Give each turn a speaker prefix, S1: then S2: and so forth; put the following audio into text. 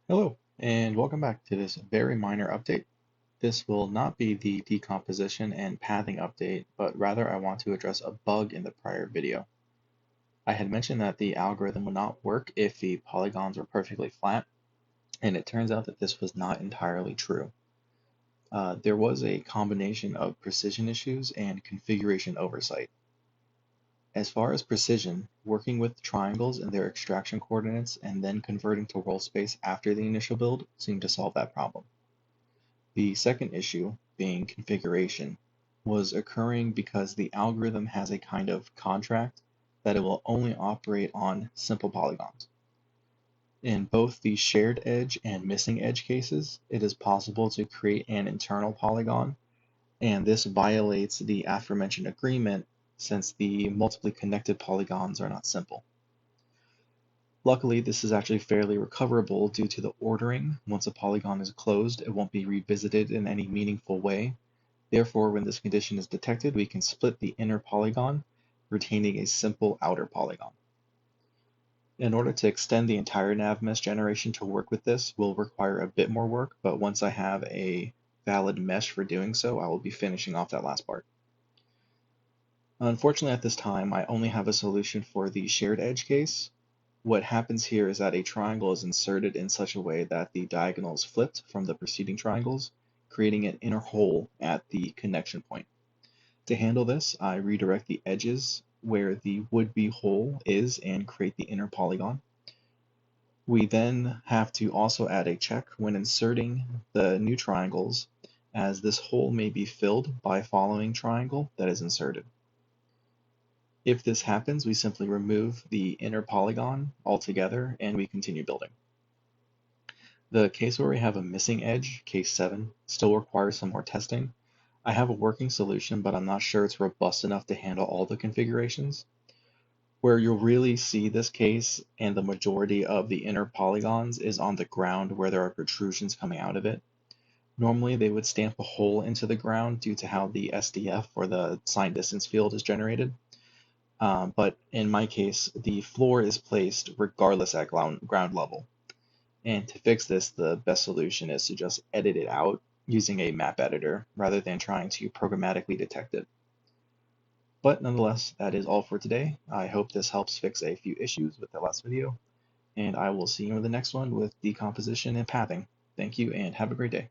S1: Hello, and welcome back to this very minor update. This will not be the decomposition and pathing update, but rather I want to address a bug in the prior video. I had mentioned that the algorithm would not work if the polygons were perfectly flat, and it turns out that this was not entirely true. There was a combination of precision issues and configuration oversight. As far as precision, working with triangles and their extraction coordinates and then converting to roll space after the initial build seemed to solve that problem. The second issue, being configuration, was occurring because the algorithm has a kind of contract that it will only operate on simple polygons. In both the shared edge and missing edge cases, it is possible to create an internal polygon, and this violates the aforementioned agreement since the multiply connected polygons are not simple. Luckily, this is actually fairly recoverable due to the ordering. Once a polygon is closed, it won't be revisited in any meaningful way. Therefore, when this condition is detected, we can split the inner polygon, retaining a simple outer polygon. In order to extend the entire nav mesh generation to work with this will require a bit more work, but once I have a valid mesh for doing so, I will be finishing off that last part. Unfortunately, at this time, I only have a solution for the shared edge case. What happens here is that a triangle is inserted in such a way that the diagonal is flipped from the preceding triangles, creating an inner hole at the connection point. To handle this, I redirect the edges where the would-be hole is and create the inner polygon. We then have to also add a check when inserting the new triangles, as this hole may be filled by following triangle that is inserted. If this happens, we simply remove the inner polygon altogether and we continue building. The case where we have a missing edge, case 7, still requires some more testing. I have a working solution, but I'm not sure it's robust enough to handle all the configurations. Where you'll really see this case and the majority of the inner polygons is on the ground where there are protrusions coming out of it. Normally they would stamp a hole into the ground due to how the SDF or the sign distance field is generated. But in my case, the floor is placed regardless at ground level. And to fix this, the best solution is to just edit it out using a map editor rather than trying to programmatically detect it. But nonetheless, that is all for today. I hope this helps fix a few issues with the last video, and I will see you in the next one with decomposition and pathing. Thank you and have a great day.